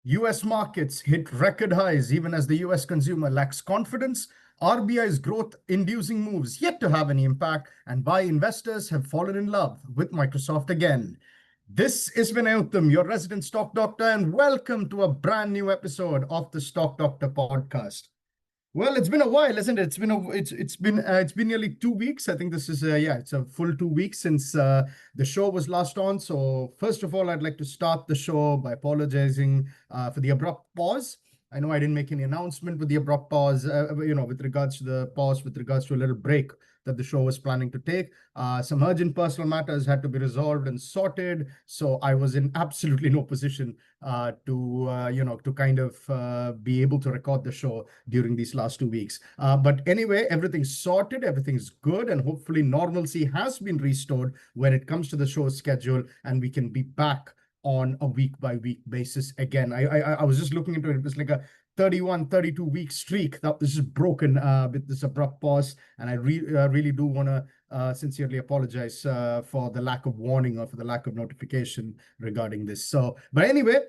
US markets hit record highs even as the US consumer lacks confidence. RBI's growth-inducing moves yet to have any impact, and why investors have fallen in love with Microsoft again. This is Vinay Uttam, your resident stock doctor, and welcome to a brand new episode of the Stock Doctor podcast. Well, it's been a while, isn't it? It's been nearly 2 weeks. I think this is it's a full 2 weeks since the show was last on. So first of all, I'd like to start the show by apologizing for the abrupt pause. I know I didn't make any announcement with the abrupt pause, with regards to the pause, with regards to a little break that the show was planning to take. Some urgent personal matters had to be resolved and sorted. So I was in absolutely no position to kind of be able to record the show during these last 2 weeks. But anyway, everything's sorted, everything's good, and hopefully normalcy has been restored when it comes to the show schedule, and we can be back on a week-by-week basis again. I was just looking into it. It was like a 31, 32-week streak that this is broken with this abrupt pause, and I really do want to sincerely apologize for the lack of warning or for the lack of notification regarding this. So, but anyway,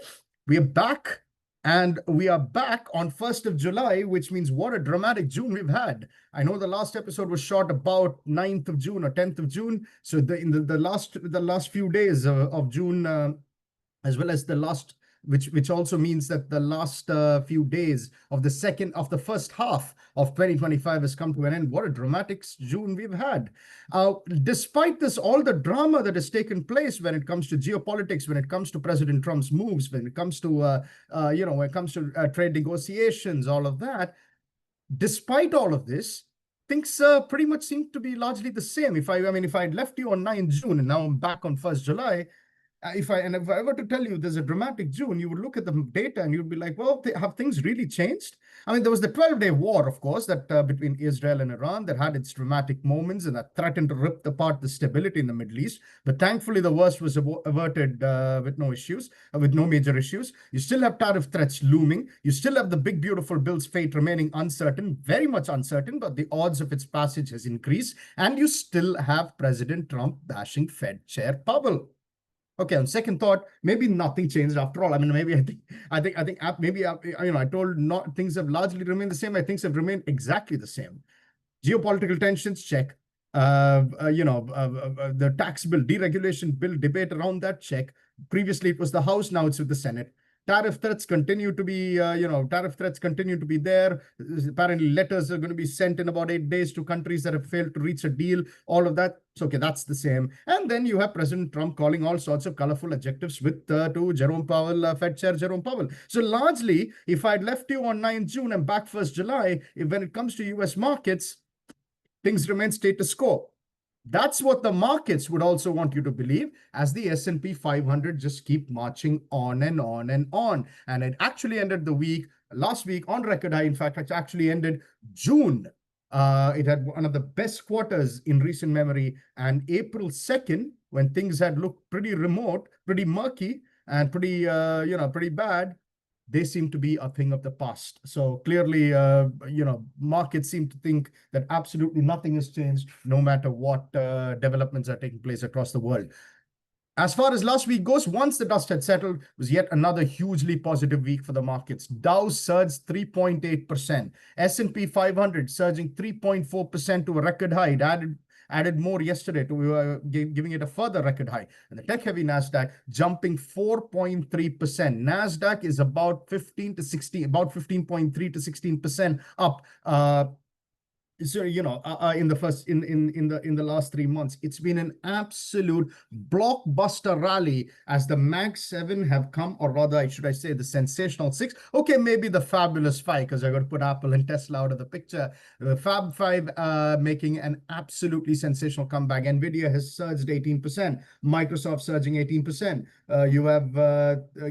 we are back. And we are back on 1st of July, which means what a dramatic June we've had. I know the last episode was shot about 9th of June or 10th of June. So in the last few days of June, as well as the last, which also means that the last few days of the first half of 2025 has come to an end. What a dramatic June we've had. Despite this, all the drama that has taken place when it comes to geopolitics, when it comes to President Trump's moves, when it comes to trade negotiations, all of that, despite all of this, things pretty much seem to be largely the same. If I had left you on 9th June and now I'm back on 1st July, if I were to tell you there's a dramatic June, you would look at the data and you'd be like, well, have things really changed? I mean, there was the 12-day war, of course, that between Israel and Iran that had its dramatic moments and that threatened to rip apart the stability in the Middle East. But thankfully, the worst was averted with no issues, with no major issues. You still have tariff threats looming. You still have the big, beautiful bill's fate remaining uncertain, very much uncertain, but the odds of its passage has increased. And you still have President Trump bashing Fed Chair Powell. Okay, on second thought, maybe nothing changed after all. I mean, maybe I told not things have largely remained the same. I think things have remained exactly the same. Geopolitical tensions, check. The tax bill, deregulation bill debate around that, check. Previously, it was the House. Now it's with the Senate. Tariff threats continue to be, there. Apparently, letters are going to be sent in about 8 days to countries that have failed to reach a deal. All of that. So, okay, that's the same. And then you have President Trump calling all sorts of colorful adjectives to Jerome Powell, Fed Chair Jerome Powell. So largely, if I'd left you on 9th June and back 1st July, when it comes to US markets, things remain status quo. That's what the markets would also want you to believe, as the S&P 500 just keep marching on and on and on. And it actually ended last week on record high. In fact, it actually ended June. It had one of the best quarters in recent memory. And April 2nd, when things had looked pretty remote, pretty murky, and pretty bad, they seem to be a thing of the past. So clearly, markets seem to think that absolutely nothing has changed, no matter what developments are taking place across the world. As far as last week goes, once the dust had settled, it was yet another hugely positive week for the markets. Dow surged 3.8%. S&P 500 surging 3.4% to a record high. It added more yesterday to giving it a further record high. And the tech-heavy NASDAQ jumping 4.3%. NASDAQ is about 15.3 to 16% up. So, in the last 3 months, it's been an absolute blockbuster rally as the Mag 7 have come, or rather, should I say, the Sensational 6. Okay, maybe the Fabulous 5, because I got to put Apple and Tesla out of the picture. The Fab 5 making an absolutely sensational comeback. Nvidia has surged 18%. Microsoft surging 18%. You have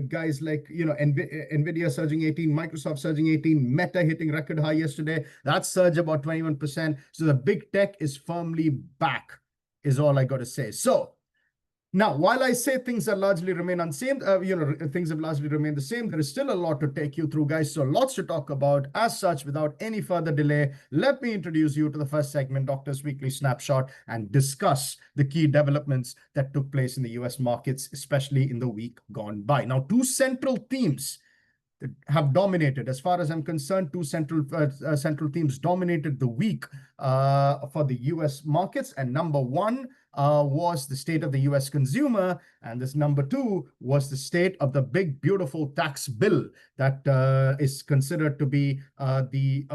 guys like, Nvidia surging 18, Microsoft surging 18, Meta hitting record high yesterday. That surge about 21%. So the big tech is firmly back, is all I got to say. So now, while I say things have largely remained things have largely remained the same, there is still a lot to take you through, guys. So lots to talk about. As such, without any further delay, let me introduce you to the first segment, Doctor's Weekly Snapshot, and discuss the key developments that took place in the US markets, especially in the week gone by. Now, two central themes have dominated. As far as I'm concerned, two central themes dominated the week for the US markets. And number one was the state of the US consumer. And this number two was the state of the big, beautiful tax bill that is considered to be the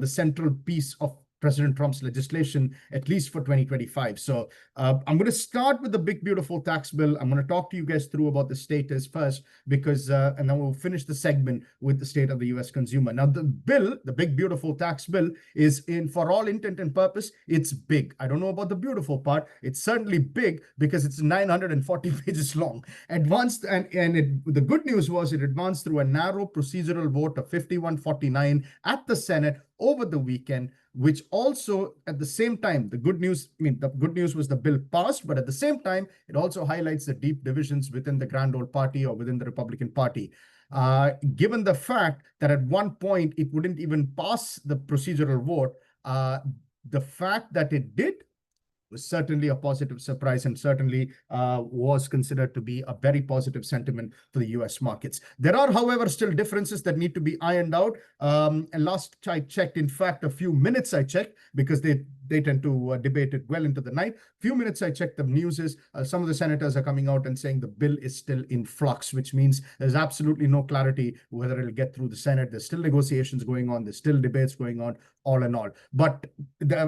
central piece of President Trump's legislation, at least for 2025. So I'm going to start with the big, beautiful tax bill. I'm going to talk to you guys through about the status first, because, and then we'll finish the segment with the state of the US consumer. Now, the bill, the big, beautiful tax bill, is for all intent and purpose, it's big. I don't know about the beautiful part. It's certainly big because it's 940 pages long. Advanced, the good news was it advanced through a narrow procedural vote of 51-49 at the Senate over the weekend, which also at the same time, the good news was the bill passed, but at the same time, it also highlights the deep divisions within the grand old party or within the Republican Party. Given the fact that at one point it wouldn't even pass the procedural vote, the fact that it did was certainly a positive surprise and certainly was considered to be a very positive sentiment for the US markets. There are, however, still differences that need to be ironed out. And last I checked, in fact, a few minutes I checked, because they tend to debate it well into the night. Few minutes I checked, the news is some of the senators are coming out and saying the bill is still in flux, which means there's absolutely no clarity whether it'll get through the Senate. There's still negotiations going on. There's still debates going on, all in all. But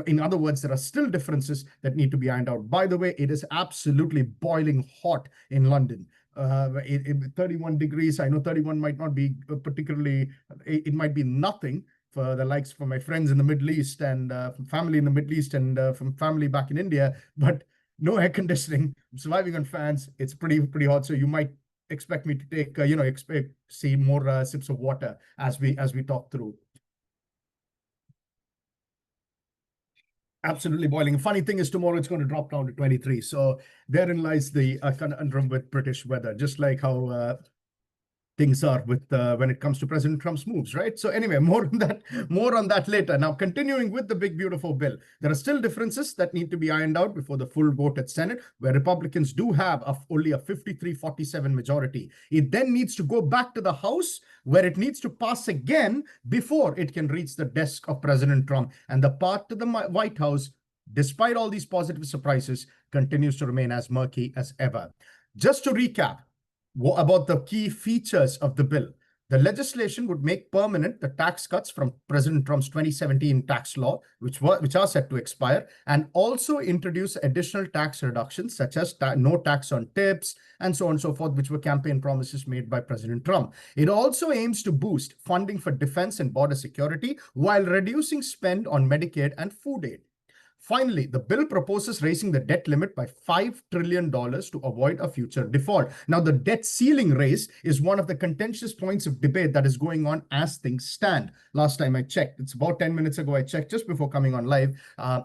in other words, there are still differences that need to be ironed out. By the way, it is absolutely boiling hot in London. 31 degrees. I know 31 might not be particularly, it might be nothing for my friends in the Middle East and from family in the Middle East and from family back in India, but no air conditioning. I'm surviving on fans. It's pretty hot. So you might expect me to take, see more sips of water as we talk through. Absolutely boiling. Funny thing is, tomorrow it's going to drop down to 23. So therein lies the conundrum with British weather, just like how things are with when it comes to President Trump's moves, right? So anyway, more on that later. Now, continuing with the big, beautiful bill, there are still differences that need to be ironed out before the full vote at Senate, where Republicans do have only a 53-47 majority. It then needs to go back to the House, where it needs to pass again before it can reach the desk of President Trump. And the path to the White House, despite all these positive surprises, continues to remain as murky as ever. Just to recap, about the key features of the bill. The legislation would make permanent the tax cuts from President Trump's 2017 tax law, which are set to expire, and also introduce additional tax reductions, such as no tax on tips and so on and so forth, which were campaign promises made by President Trump. It also aims to boost funding for defense and border security while reducing spend on Medicaid and food aid. Finally, the bill proposes raising the debt limit by $5 trillion to avoid a future default. Now, the debt ceiling raise is one of the contentious points of debate that is going on as things stand. Last time I checked, it's about 10 minutes ago, I checked just before coming on live. I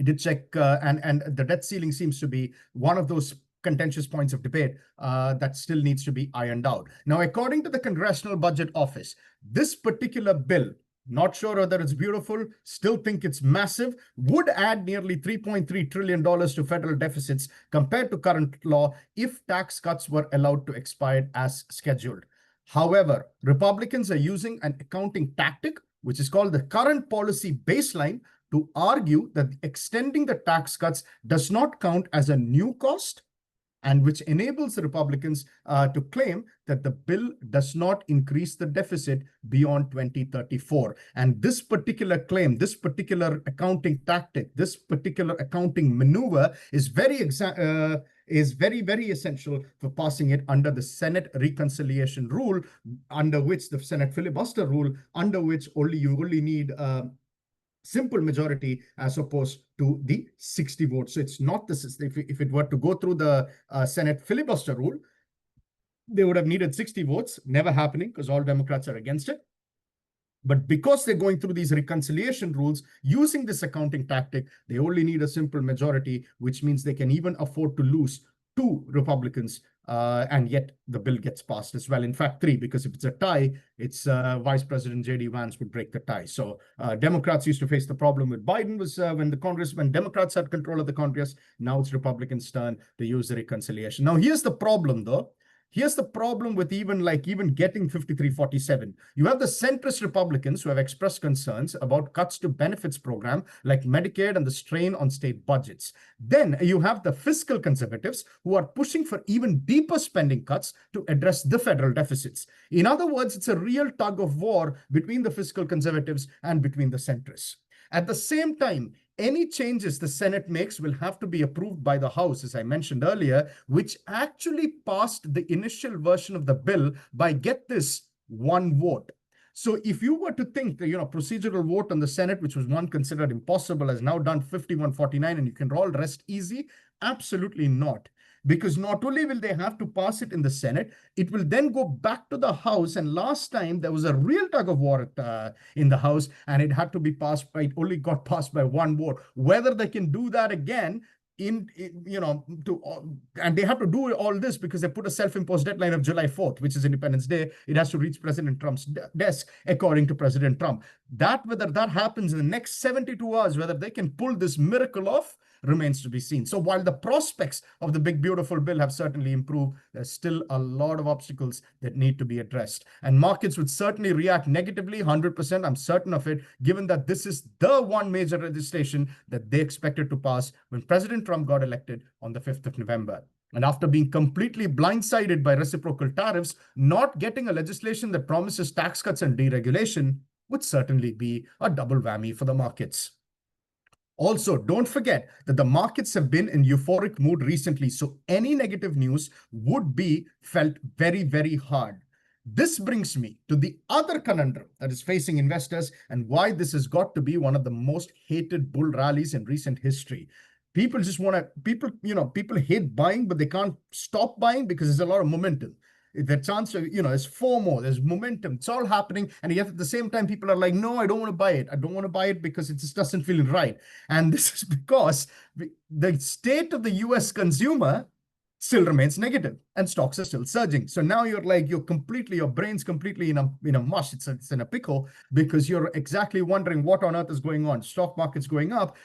did check, and the debt ceiling seems to be one of those contentious points of debate that still needs to be ironed out. Now, according to the Congressional Budget Office, this particular bill, not sure whether it's beautiful, still think it's massive, would add nearly $3.3 trillion to federal deficits compared to current law if tax cuts were allowed to expire as scheduled. However, Republicans are using an accounting tactic, which is called the current policy baseline, to argue that extending the tax cuts does not count as a new cost, and which enables the Republicans to claim that the bill does not increase the deficit beyond 2034. And this particular claim, this particular accounting tactic, this particular accounting maneuver is very, very essential for passing it under the Senate reconciliation rule, under which the Senate filibuster rule, under which you only need simple majority as opposed to the 60 votes. So it's not this. If it were to go through the Senate filibuster rule, they would have needed 60 votes, never happening because all Democrats are against it. But because they're going through these reconciliation rules using this accounting tactic, they only need a simple majority, which means they can even afford to lose 2 Republicans, and yet the bill gets passed as well. In fact, 3, because if it's a tie, it's Vice President J.D. Vance would break the tie. So Democrats used to face the problem with Biden was when Democrats had control of the Congress. Now it's Republicans' turn to use the reconciliation. Now, here's the problem, though. Here's the problem with even getting 53-47. You have the centrist Republicans who have expressed concerns about cuts to benefits program like Medicaid and the strain on state budgets. Then you have the fiscal conservatives who are pushing for even deeper spending cuts to address the federal deficits. In other words, it's a real tug of war between the fiscal conservatives and between the centrists. At the same time, any changes the Senate makes will have to be approved by the House, as I mentioned earlier, which actually passed the initial version of the bill by, get this, one vote. So if you were to think that, procedural vote on the Senate, which was one considered impossible, has now done 51-49 and you can all rest easy, absolutely not. Because not only will they have to pass it in the Senate, it will then go back to the House. And last time there was a real tug of war in the House, and it had to be passed by, it only got passed by one vote. Whether they can do that again and they have to do all this because they put a self-imposed deadline of July 4th, which is Independence Day. It has to reach President Trump's desk, according to President Trump. Whether that happens in the next 72 hours, whether they can pull this miracle off, remains to be seen. So while the prospects of the big, beautiful bill have certainly improved, there's still a lot of obstacles that need to be addressed. And markets would certainly react negatively, 100%, I'm certain of it, given that this is the one major legislation that they expected to pass when President Trump got elected on the 5th of November. And after being completely blindsided by reciprocal tariffs, not getting a legislation that promises tax cuts and deregulation would certainly be a double whammy for the markets. Also, don't forget that the markets have been in euphoric mood recently, so any negative news would be felt very, very hard. This brings me to the other conundrum that is facing investors and why this has got to be one of the most hated bull rallies in recent history. People hate buying, but they can't stop buying because there's a lot of momentum. The chance of, there's FOMO, there's momentum, it's all happening. And yet at the same time, people are like, no, I don't want to buy it. I don't want to buy it because it just doesn't feel right. And this is because the state of the US consumer still remains negative and stocks are still surging. So now your brain's completely in a mush. It's in a pickle because you're exactly wondering what on earth is going on. Stock market's going up.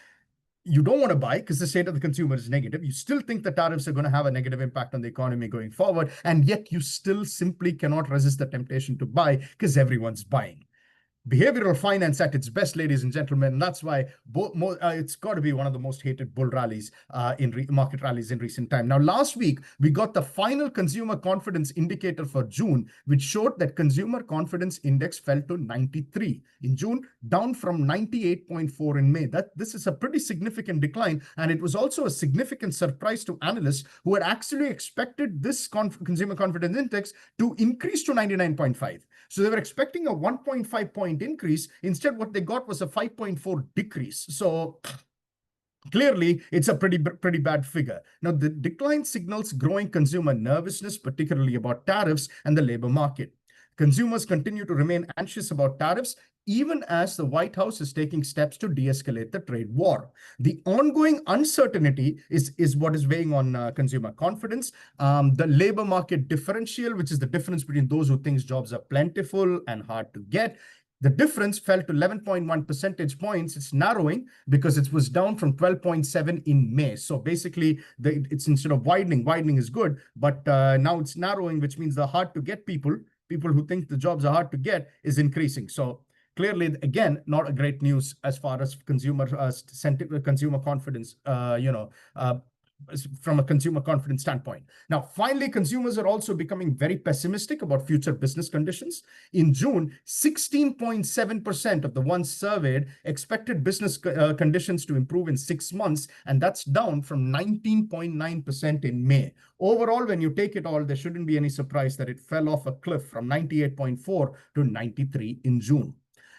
You don't want to buy because the state of the consumer is negative. You still think the tariffs are going to have a negative impact on the economy going forward. And yet you still simply cannot resist the temptation to buy because everyone's buying. Behavioral finance at its best, ladies and gentlemen. And that's why it's got to be one of the most hated bull rallies market rallies in recent time. Now, last week, we got the final consumer confidence indicator for June, which showed that consumer confidence index fell to 93 in June, down from 98.4 in May. This is a pretty significant decline. And it was also a significant surprise to analysts who had actually expected this consumer confidence index to increase to 99.5. So they were expecting a 1.5 point increase. Instead, what they got was a 5.4 decrease. So clearly, it's a pretty bad figure. Now, the decline signals growing consumer nervousness, particularly about tariffs and the labor market. Consumers continue to remain anxious about tariffs, even as the White House is taking steps to de-escalate the trade war. The ongoing uncertainty is what is weighing on consumer confidence. The labor market differential, which is the difference between those who think jobs are plentiful and hard to get, the difference fell to 11.1 percentage points. It's narrowing because it was down from 12.7 in May. So basically, it's instead of widening is good, but now it's narrowing, which means the hard to get people who think the jobs are hard to get is increasing. So clearly, again, not a great news as far as consumer confidence, from a consumer confidence standpoint. Now, finally, consumers are also becoming very pessimistic about future business conditions. In June, 16.7% of the ones surveyed expected business conditions to improve in 6 months, and that's down from 19.9% in May. Overall, when you take it all, there shouldn't be any surprise that it fell off a cliff from 98.4 to 93 in June.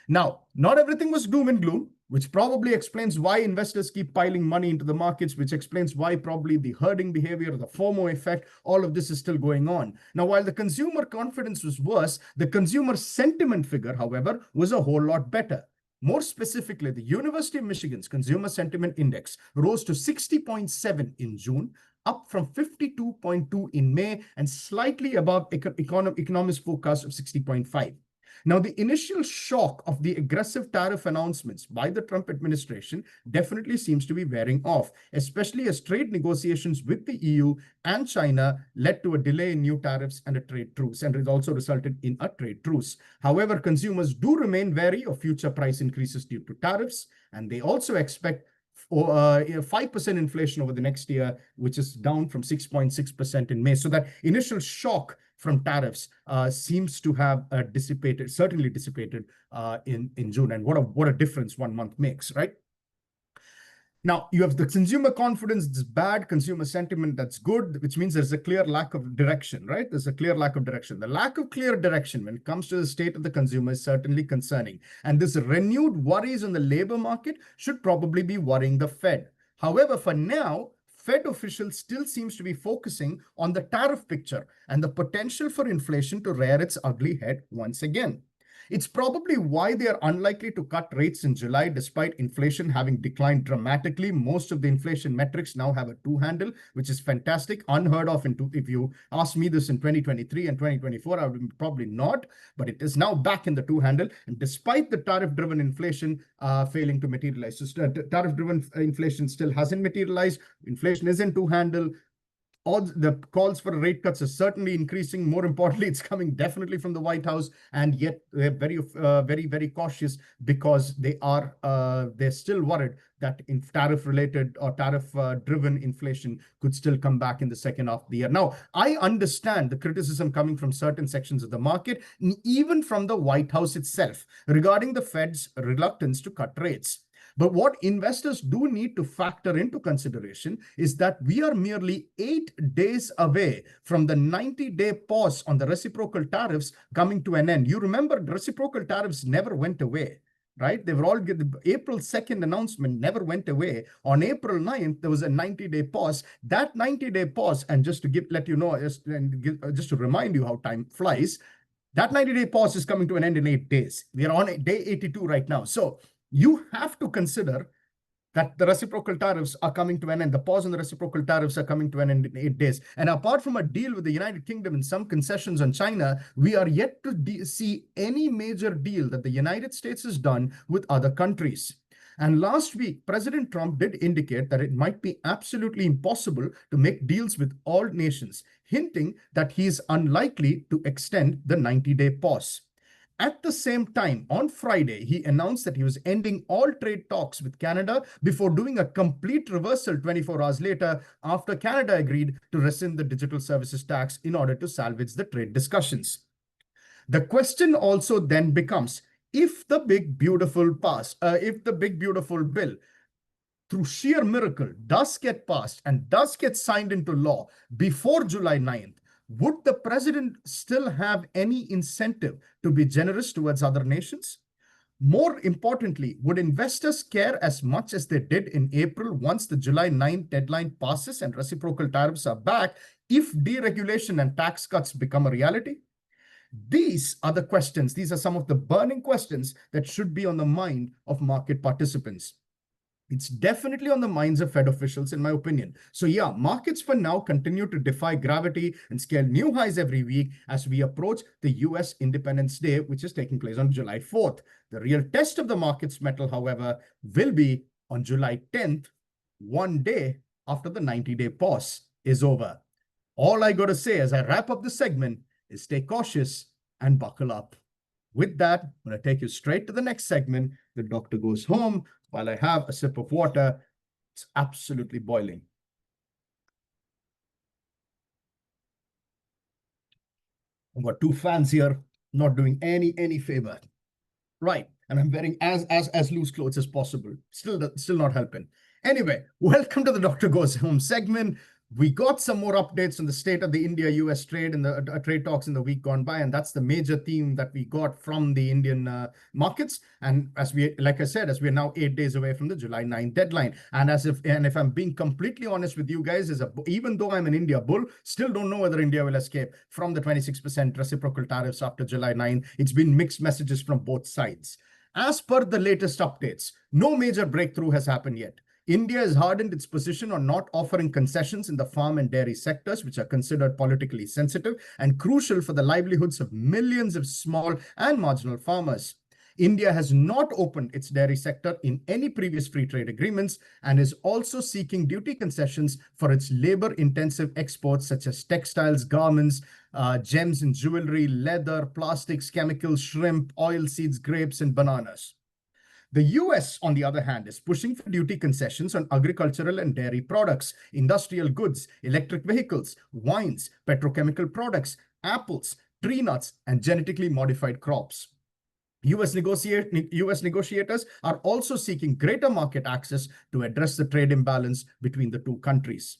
Now, not everything was doom and gloom, which probably explains why investors keep piling money into the markets, which explains why probably the herding behavior, the FOMO effect, all of this is still going on. Now, while the consumer confidence was worse, the consumer sentiment figure, however, was a whole lot better. More specifically, the University of Michigan's Consumer Sentiment Index rose to 60.7 in June, up from 52.2 in May, and slightly above economist forecast of 60.5. Now, the initial shock of the aggressive tariff announcements by the Trump administration definitely seems to be wearing off, especially as trade negotiations with the EU and China led to a delay in new tariffs and a trade truce, and it also resulted in a trade truce. However, consumers do remain wary of future price increases due to tariffs, and they also expect 5% inflation over the next year, which is down from 6.6% in May. So that initial shock from tariffs seems to have dissipated, certainly dissipated in June. And what a difference 1 month makes, right? Now, you have the consumer confidence that's bad, consumer sentiment that's good, which means there's a clear lack of direction, right? There's a clear lack of direction. The lack of clear direction when it comes to the state of the consumer is certainly concerning. And this renewed worries on the labor market should probably be worrying the Fed. However, for now, Fed officials still seems to be focusing on the tariff picture and the potential for inflation to rear its ugly head once again. It's probably why they are unlikely to cut rates in July, despite inflation having declined dramatically. Most of the inflation metrics now have a two handle, which is fantastic, unheard of. If you asked me this in 2023 and 2024, I would probably not, but it is now back in the two handle. And despite the tariff-driven inflation failing to materialize, so tariff-driven inflation still hasn't materialized. Inflation is in two handle. All the calls for rate cuts are certainly increasing. More importantly, it's coming definitely from the White House, and yet they're very cautious because they're still worried that in tariff-related or tariff-driven inflation could still come back in the second half of the year. Now, I understand the criticism coming from certain sections of the market, even from the White House itself, regarding the Fed's reluctance to cut rates. But what investors do need to factor into consideration is that we are merely 8 days away from the 90-day pause on the reciprocal tariffs coming to an end. You remember, reciprocal tariffs never went away, right? They were all good. The April 2nd announcement never went away. On April 9th, there was a 90-day pause. That 90-day pause, and just to let you know, just to remind you how time flies, that 90-day pause is coming to an end in 8 days. We are on day 82 right now. So you have to consider that the reciprocal tariffs are coming to an end. The pause on the reciprocal tariffs are coming to an end in 8 days. And apart from a deal with the United Kingdom and some concessions on China, we are yet to see any major deal that the United States has done with other countries. And last week, President Trump did indicate that it might be absolutely impossible to make deals with all nations, hinting that he is unlikely to extend the 90-day pause. At the same time, on Friday, he announced that he was ending all trade talks with Canada before doing a complete reversal 24 hours later after Canada agreed to rescind the digital services tax in order to salvage the trade discussions. The question also then becomes, if the big beautiful bill, through sheer miracle, does get passed and does get signed into law before July 9th, would the president still have any incentive to be generous towards other nations? More importantly, would investors care as much as they did in April once the July 9th deadline passes and reciprocal tariffs are back if deregulation and tax cuts become a reality? These are the questions. These are some of the burning questions that should be on the mind of market participants. It's definitely on the minds of Fed officials, in my opinion. So yeah, markets for now continue to defy gravity and scale new highs every week as we approach the US Independence Day, which is taking place on July 4th. The real test of the market's mettle, however, will be on July 10th, 1 day after the 90-day pause is over. All I got to say as I wrap up the segment is stay cautious and buckle up. With that, I'm going to take you straight to the next segment. The doctor goes home while I have a sip of water. It's absolutely boiling. I've got 2 fans here, not doing any favor. Right, and I'm wearing as loose clothes as possible. Still not helping. Anyway, welcome to the Doctor Goes Home segment. We got some more updates on the state of the India-US trade and the trade talks in the week gone by, and that's the major theme that we got from the Indian markets. And like I said, as we are now 8 days away from the July 9th deadline, and if I'm being completely honest with you guys, even though I'm an India bull, still don't know whether India will escape from the 26% reciprocal tariffs after July 9th. It's been mixed messages from both sides. As per the latest updates, no major breakthrough has happened yet. India has hardened its position on not offering concessions in the farm and dairy sectors, which are considered politically sensitive and crucial for the livelihoods of millions of small and marginal farmers. India has not opened its dairy sector in any previous free trade agreements and is also seeking duty concessions for its labor-intensive exports such as textiles, garments, gems and jewelry, leather, plastics, chemicals, shrimp, oilseeds, grapes, and bananas. The US, on the other hand, is pushing for duty concessions on agricultural and dairy products, industrial goods, electric vehicles, wines, petrochemical products, apples, tree nuts, and genetically modified crops. US negotiators are also seeking greater market access to address the trade imbalance between the two countries.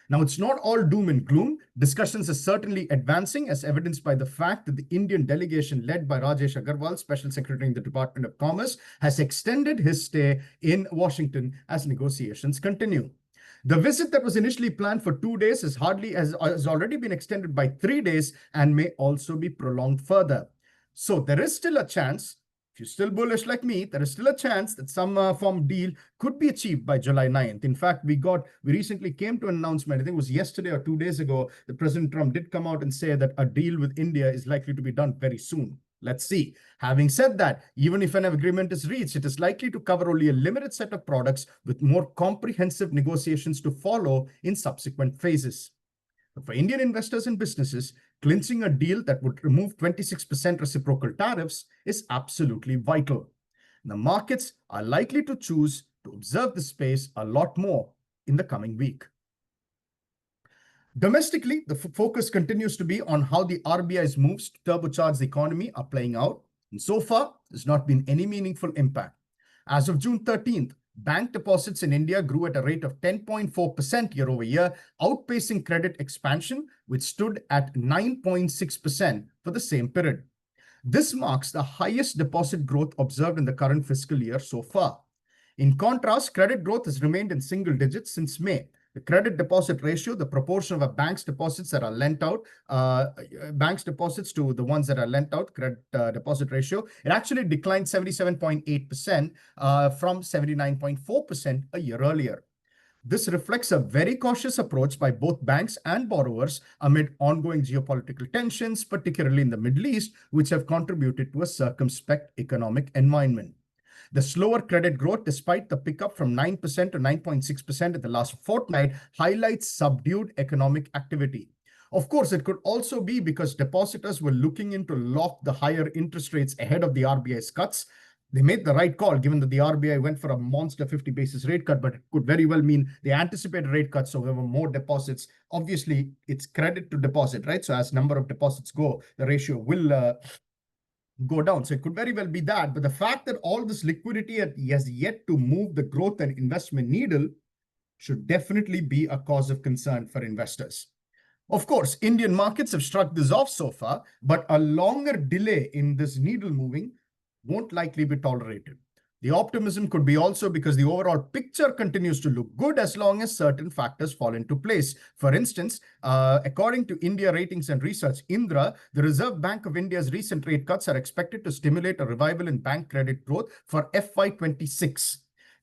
Now, it's not all doom and gloom. Discussions are certainly advancing, as evidenced by the fact that the Indian delegation led by Rajesh Agarwal, Special Secretary in the Department of Commerce, has extended his stay in Washington as negotiations continue. The visit that was initially planned for 2 days has already been extended by 3 days and may also be prolonged further. So there is still a chance, if you're still bullish like me, there is still a chance that some form of deal could be achieved by July 9th. In fact, we recently came to an announcement, I think it was yesterday or 2 days ago, that President Trump did come out and say that a deal with India is likely to be done very soon. Let's see. Having said that, even if an agreement is reached, it is likely to cover only a limited set of products with more comprehensive negotiations to follow in subsequent phases. But for Indian investors and businesses, clinching a deal that would remove 26% reciprocal tariffs is absolutely vital. The markets are likely to choose to observe the space a lot more in the coming week. Domestically, the focus continues to be on how the RBI's moves to turbocharge the economy are playing out. And so far, there's not been any meaningful impact. As of June 13th, bank deposits in India grew at a rate of 10.4% year over year, outpacing credit expansion, which stood at 9.6% for the same period. This marks the highest deposit growth observed in the current fiscal year so far. In contrast, credit growth has remained in single digits since May. The credit deposit ratio, the proportion of a bank's deposits that are lent out, banks deposits to the ones that are lent out, credit deposit ratio, it actually declined 77.8% from 79.4% a year earlier. This reflects a very cautious approach by both banks and borrowers amid ongoing geopolitical tensions, particularly in the Middle East, which have contributed to a circumspect economic environment. The slower credit growth, despite the pickup from 9% to 9.6% in the last fortnight, highlights subdued economic activity. Of course, it could also be because depositors were looking in to lock the higher interest rates ahead of the RBI's cuts. They made the right call, given that the RBI went for a monster 50 basis rate cut, but it could very well mean they anticipated rate cuts, so there were more deposits. Obviously, it's credit to deposit, right? So as number of deposits go, the ratio will go down. So it could very well be that. But the fact that all this liquidity has yet to move the growth and investment needle should definitely be a cause of concern for investors. Of course, Indian markets have struck this off so far, but a longer delay in this needle moving won't likely be tolerated. The optimism could be also because the overall picture continues to look good as long as certain factors fall into place. For instance, according to India Ratings and Research, INDRA, the Reserve Bank of India's recent rate cuts are expected to stimulate a revival in bank credit growth for FY26.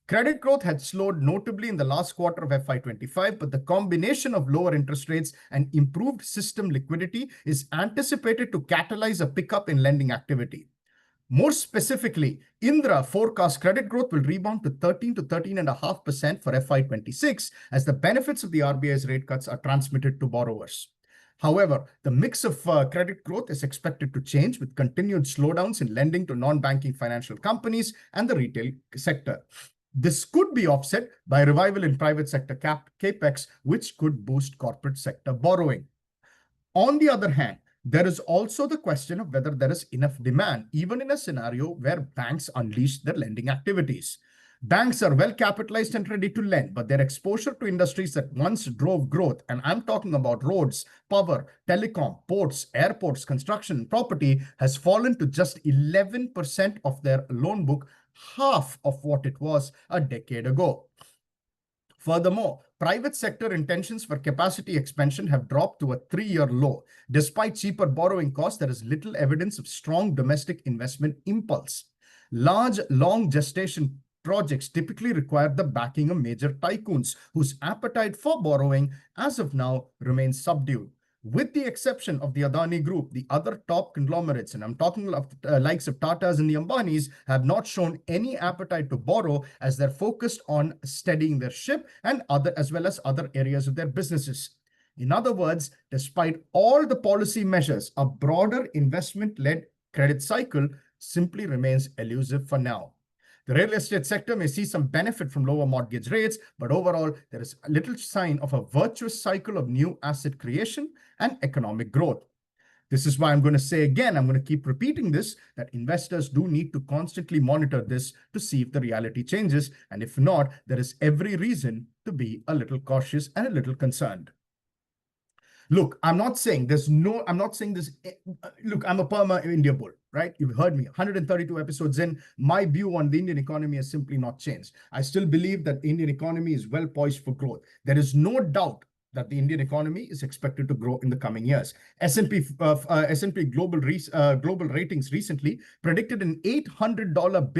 Credit growth had slowed notably in the last quarter of FY25, but the combination of lower interest rates and improved system liquidity is anticipated to catalyze a pickup in lending activity. More specifically, Indra forecasts credit growth will rebound to 13 to 13.5% for FY26 as the benefits of the RBI's rate cuts are transmitted to borrowers. However, the mix of credit growth is expected to change with continued slowdowns in lending to non-banking financial companies and the retail sector. This could be offset by a revival in private sector capex, which could boost corporate sector borrowing. On the other hand, there is also the question of whether there is enough demand, even in a scenario where banks unleash their lending activities. Banks are well capitalized and ready to lend, but their exposure to industries that once drove growth, and I'm talking about roads, power, telecom, ports, airports, construction, property, has fallen to just 11% of their loan book, half of what it was a decade ago. Furthermore, private sector intentions for capacity expansion have dropped to a 3-year low. Despite cheaper borrowing costs, there is little evidence of strong domestic investment impulse. Large, long gestation projects typically require the backing of major tycoons whose appetite for borrowing as of now remains subdued. With the exception of the Adani Group, the other top conglomerates, and I'm talking of likes of Tatas and the Ambanis, have not shown any appetite to borrow as they're focused on steadying their ship and as well as other areas of their businesses. In other words, despite all the policy measures, a broader investment-led credit cycle simply remains elusive for now. The real estate sector may see some benefit from lower mortgage rates, but overall, there is little sign of a virtuous cycle of new asset creation and economic growth. This is why I'm going to say again, I'm going to keep repeating this, that investors do need to constantly monitor this to see if the reality changes. And if not, there is every reason to be a little cautious and a little concerned. Look, I'm not saying this. Look, I'm a perma India bull, right? You've heard me 132 episodes in. My view on the Indian economy has simply not changed. I still believe that the Indian economy is well poised for growth. There is no doubt that the Indian economy is expected to grow in the coming years. S&P Global Ratings recently predicted an $800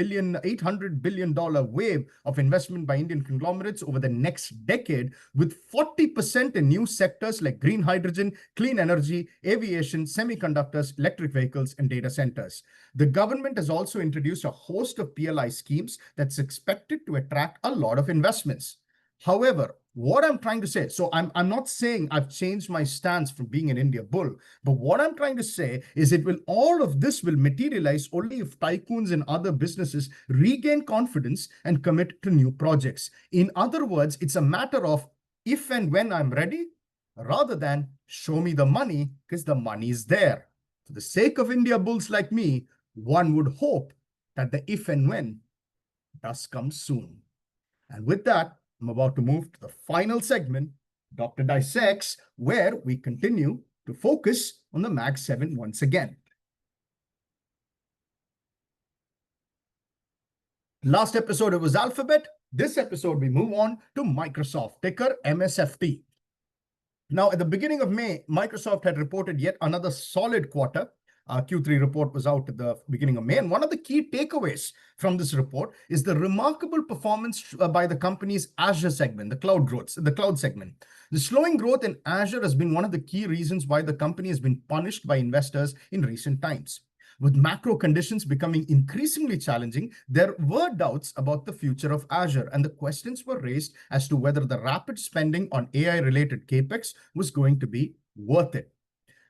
billion wave of investment by Indian conglomerates over the next decade, with 40% in new sectors like green hydrogen, clean energy, aviation, semiconductors, electric vehicles, and data centers. The government has also introduced a host of PLI schemes that's expected to attract a lot of investments. However, what I'm trying to say, so I'm not saying I've changed my stance from being an India bull, but what I'm trying to say is all of this will materialize only if tycoons and other businesses regain confidence and commit to new projects. In other words, it's a matter of if and when I'm ready, rather than show me the money, because the money is there. For the sake of India bulls like me, one would hope that the if and when does come soon. And with that, I'm about to move to the final segment, Dr. Dissects, where we continue to focus on the Mag 7 once again. Last episode, it was Alphabet. This episode, we move on to Microsoft, ticker MSFT. Now, at the beginning of May, Microsoft had reported yet another solid quarter. Q3 report was out at the beginning of May. And one of the key takeaways from this report is the remarkable performance by the company's Azure segment, the cloud segment. The slowing growth in Azure has been one of the key reasons why the company has been punished by investors in recent times. With macro conditions becoming increasingly challenging, there were doubts about the future of Azure, and the questions were raised as to whether the rapid spending on AI-related capex was going to be worth it.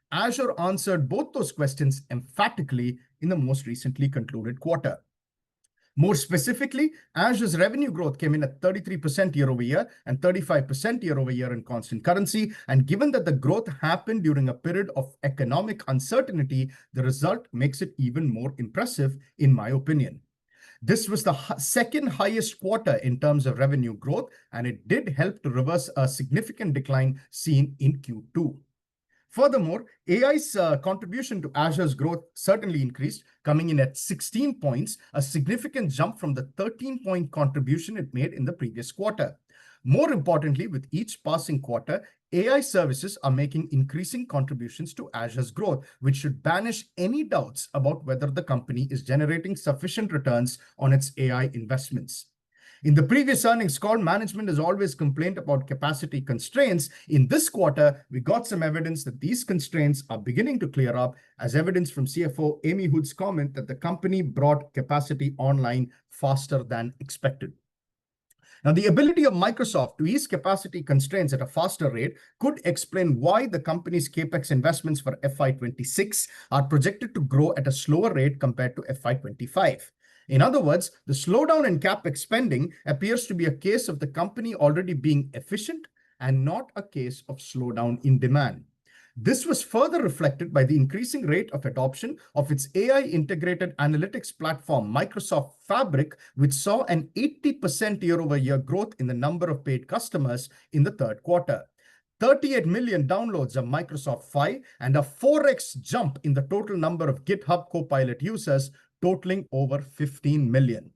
Azure answered both those questions emphatically in the most recently concluded quarter. More specifically, Azure's revenue growth came in at 33% year over year and 35% year over year in constant currency. And given that the growth happened during a period of economic uncertainty, the result makes it even more impressive, in my opinion. This was the second highest quarter in terms of revenue growth, and it did help to reverse a significant decline seen in Q2. Furthermore, AI's contribution to Azure's growth certainly increased, coming in at 16 points, a significant jump from the 13-point contribution it made in the previous quarter. More importantly, with each passing quarter, AI services are making increasing contributions to Azure's growth, which should banish any doubts about whether the company is generating sufficient returns on its AI investments. In the previous earnings call, management has always complained about capacity constraints. In this quarter, we got some evidence that these constraints are beginning to clear up, as evidence from CFO Amy Hood's comment that the company brought capacity online faster than expected. Now, the ability of Microsoft to ease capacity constraints at a faster rate could explain why the company's capex investments for FY26 are projected to grow at a slower rate compared to FY25. In other words, the slowdown in capex spending appears to be a case of the company already being efficient and not a case of slowdown in demand. This was further reflected by the increasing rate of adoption of its AI-integrated analytics platform, Microsoft Fabric, which saw an 80% year-over-year growth in the number of paid customers in the third quarter. 38 million downloads of Microsoft Phi and a 4x jump in the total number of GitHub Copilot users, totaling over 15 million.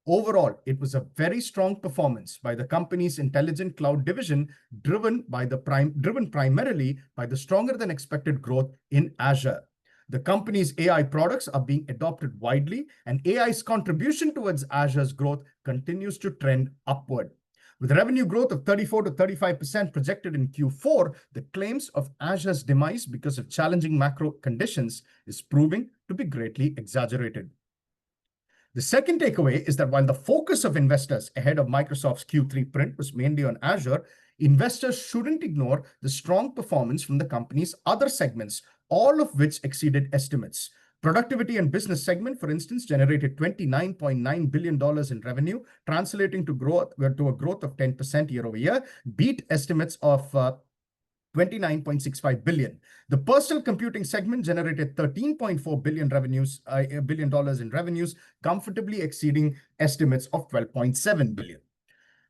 Overall, it was a very strong performance by the company's intelligent cloud division, driven primarily by the stronger than expected growth in Azure. The company's AI products are being adopted widely, and AI's contribution towards Azure's growth continues to trend upward. With revenue growth of 34 to 35% projected in Q4, the claims of Azure's demise because of challenging macro conditions is proving to be greatly exaggerated. The second takeaway is that while the focus of investors ahead of Microsoft's Q3 print was mainly on Azure, investors shouldn't ignore the strong performance from the company's other segments, all of which exceeded estimates. Productivity and business segment, for instance, generated $29.9 billion in revenue, translating to a growth of 10% year over year, beat estimates of $29.65 billion. The personal computing segment generated $13.4 billion in revenues, comfortably exceeding estimates of $12.7 billion.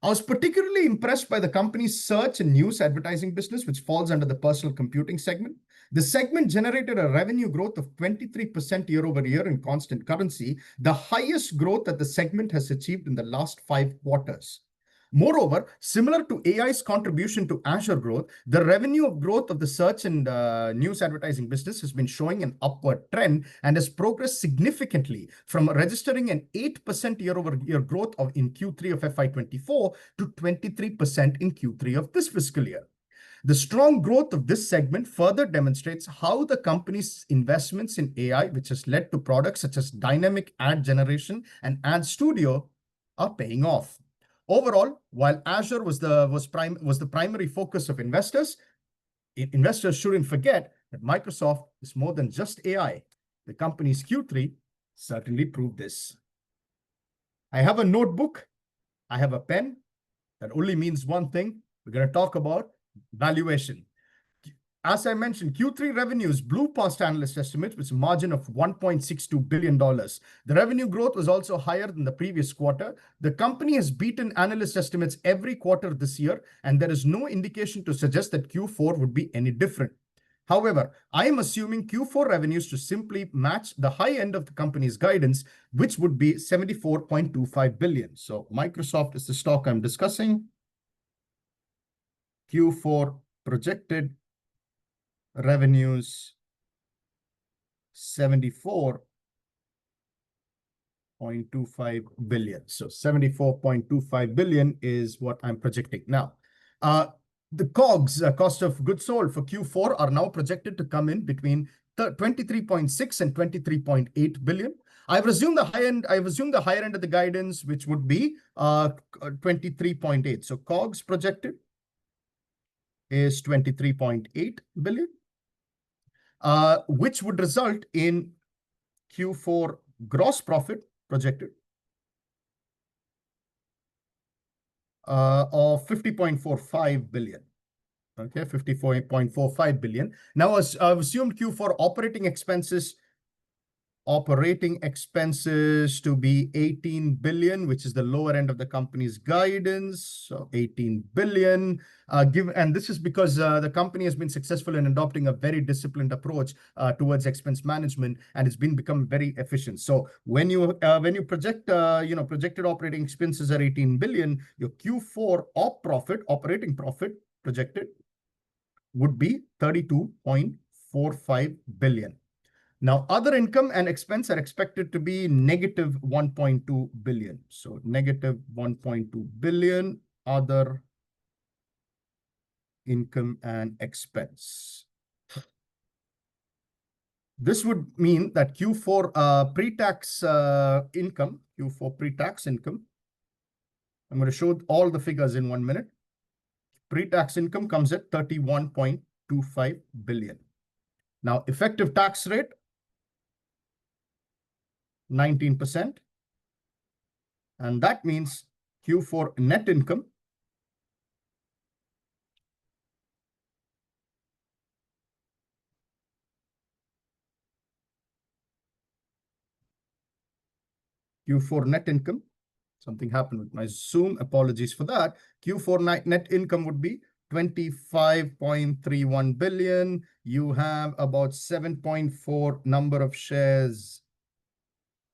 I was particularly impressed by the company's search and news advertising business, which falls under the personal computing segment. The segment generated a revenue growth of 23% year over year in constant currency, the highest growth that the segment has achieved in the last 5 quarters. Moreover, similar to AI's contribution to Azure growth, the revenue growth of the search and news advertising business has been showing an upward trend and has progressed significantly from registering an 8% year-over-year growth in Q3 of FY24 to 23% in Q3 of this fiscal year. The strong growth of this segment further demonstrates how the company's investments in AI, which has led to products such as dynamic ad generation and ad studio, are paying off. Overall, while Azure was the primary focus of investors, investors shouldn't forget that Microsoft is more than just AI. The company's Q3 certainly proved this. I have a notebook. I have a pen. That only means one thing. We're going to talk about valuation. As I mentioned, Q3 revenues blew past analyst estimates with a margin of $1.62 billion. The revenue growth was also higher than the previous quarter. The company has beaten analyst estimates every quarter this year, and there is no indication to suggest that Q4 would be any different. However, I am assuming Q4 revenues to simply match the high end of the company's guidance, which would be $74.25 billion. So Microsoft is the stock I'm discussing. Q4 projected revenues, $74.25 billion. So 74.25 billion is what I'm projecting. Now, the COGS, cost of goods sold for Q4, are now projected to come in between 23.6 and 23.8 billion. I've assumed the higher end of the guidance, which would be 23.8. So COGS projected is 23.8 billion. Which would result in Q4 gross profit projected of 50.45 billion. Okay, 54.45 billion. Now, I've assumed Q4 operating expenses to be 18 billion, which is the lower end of the company's guidance. So 18 billion. And this is because the company has been successful in adopting a very disciplined approach towards expense management, and it's become very efficient. So when you project projected operating expenses are 18 billion, your Q4 operating profit projected would be 32.45 billion. Now, other income and expense are expected to be negative 1.2 billion. So negative 1.2 billion other income and expense. This would mean that Q4 pre-tax income, I'm going to show all the figures in 1 minute. Pre-tax income comes at 31.25 billion. Now, effective tax rate, 19%. And that means Q4 net income something happened with my Zoom, apologies for that. Q4 net income would be 25.31 billion. You have about 7.4 number of shares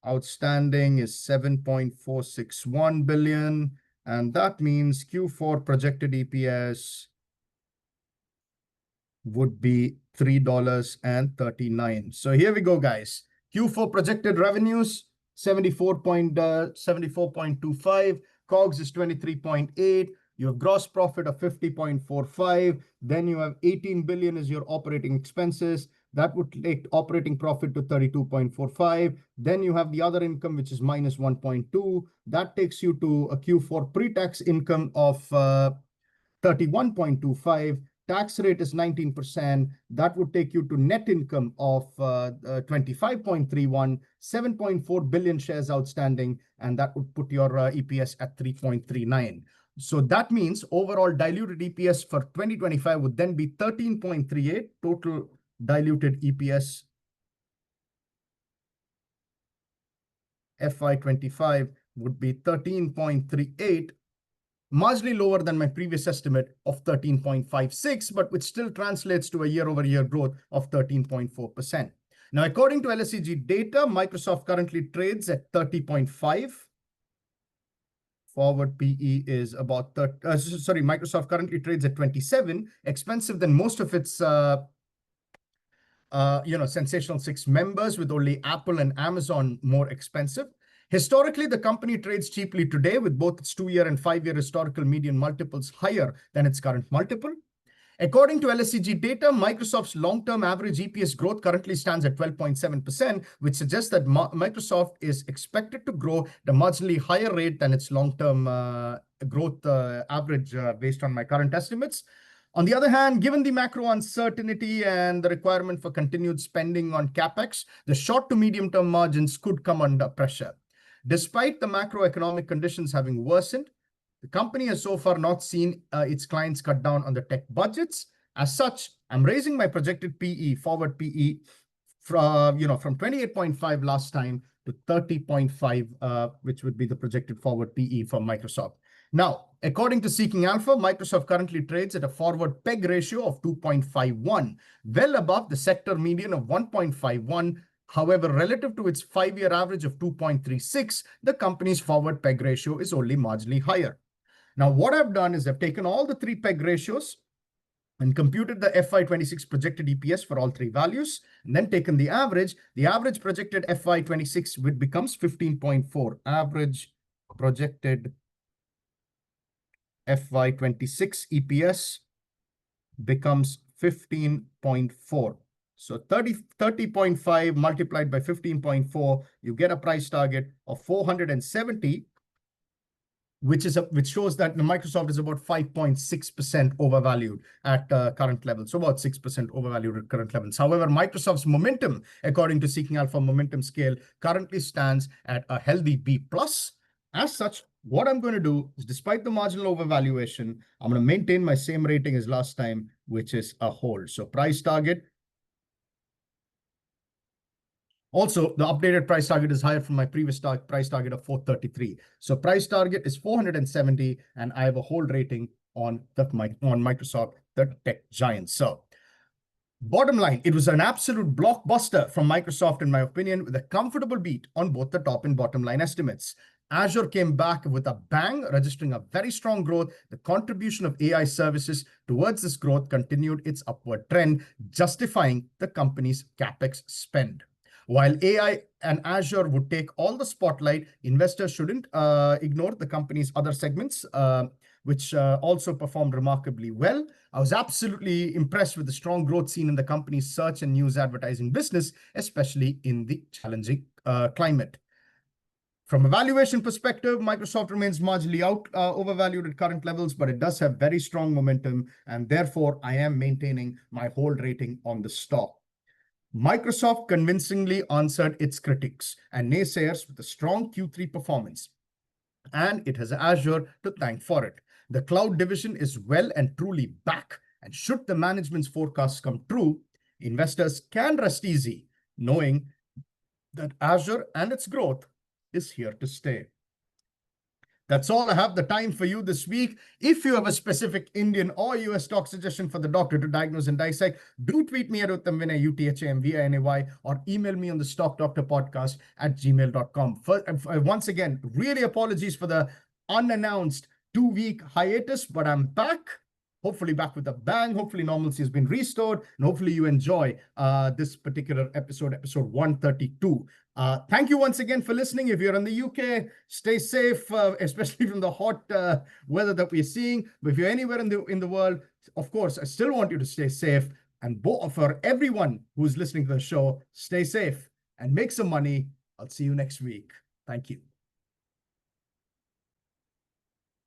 outstanding is 7.461 billion. And that means Q4 projected EPS would be $3.39. So here we go, guys. Q4 projected revenues, 74.25. COGS is 23.8. You have gross profit of 50.45. Then you have 18 billion is your operating expenses. That would take operating profit to 32.45. Then you have the other income, which is minus 1.2. That takes you to a Q4 pre-tax income of 31.25. Tax rate is 19%. That would take you to net income of 25.31, 7.4 billion shares outstanding, and that would put your EPS at 3.39. So that means overall diluted EPS for 2025 would then be 13.38. Total diluted EPS FY25 would be 13.38, marginally lower than my previous estimate of 13.56, but which still translates to a year-over-year growth of 13.4%. Now, according to LSEG data, Microsoft currently trades at 30.5. Forward PE is about Microsoft currently trades at 27, expensive than most of its sensational six members, with only Apple and Amazon more expensive. Historically, the company trades cheaply today, with both its 2-year and 5-year historical median multiples higher than its current multiple. According to LSEG data, Microsoft's long-term average EPS growth currently stands at 12.7%, which suggests that Microsoft is expected to grow at a marginally higher rate than its long-term growth average based on my current estimates. On the other hand, given the macro uncertainty and the requirement for continued spending on CapEx, the short to medium-term margins could come under pressure. Despite the macroeconomic conditions having worsened, the company has so far not seen its clients cut down on the tech budgets. As such, I'm raising my projected PE, forward PE, from 28.5 last time to 30.5, which would be the projected forward PE for Microsoft. Now, according to Seeking Alpha, Microsoft currently trades at a forward PEG ratio of 2.51, well above the sector median of 1.51. However, relative to its 5-year average of 2.36, the company's forward PEG ratio is only marginally higher. Now, what I've done is I've taken all the 3 PEG ratios and computed the FY26 projected EPS for all 3 values, and then taken the average. The average projected FY26 becomes 15.4. Average projected FY26 EPS becomes 15.4. So 30.5 multiplied by 15.4, you get a price target of 470, which shows that Microsoft is about 5.6% overvalued at current levels. So about 6% overvalued at current levels. However, Microsoft's momentum, according to Seeking Alpha momentum scale, currently stands at a healthy B+. As such, what I'm going to do is, despite the marginal overvaluation, I'm going to maintain my same rating as last time, which is a hold. So price target. Also, the updated price target is higher from my previous price target of 433. So price target is 470, and I have a hold rating on Microsoft, the tech giant. So bottom line, it was an absolute blockbuster from Microsoft, in my opinion, with a comfortable beat on both the top and bottom line estimates. Azure came back with a bang, registering a very strong growth. The contribution of AI services towards this growth continued its upward trend, justifying the company's CapEx spend. While AI and Azure would take all the spotlight, investors shouldn't ignore the company's other segments, which also performed remarkably well. I was absolutely impressed with the strong growth seen in the company's search and news advertising business, especially in the challenging climate. From a valuation perspective, Microsoft remains marginally overvalued at current levels, but it does have very strong momentum, and therefore I am maintaining my hold rating on the stock. Microsoft convincingly answered its critics and naysayers with a strong Q3 performance, and it has Azure to thank for it. The cloud division is well and truly back, and should the management's forecasts come true, investors can rest easy, knowing that Azure and its growth is here to stay. That's all I have the time for you this week. If you have a specific Indian or US stock suggestion for the doctor to diagnose and dissect, do tweet me at Uttamvinay, UTHAMVINAY, or email me on the stockdoctorpodcast@gmail.com. Once again, really apologies for the unannounced 2-week hiatus, but I'm back. hopefully back with a bang. Hopefully normalcy has been restored, and hopefully you enjoy this particular episode 132. Thank you once again for listening. If you're in the UK, stay safe, especially from the hot weather that we're seeing. But if you're anywhere in the world, of course, I still want you to stay safe. And for everyone who's listening to the show, stay safe and make some money. I'll see you next week. Thank you.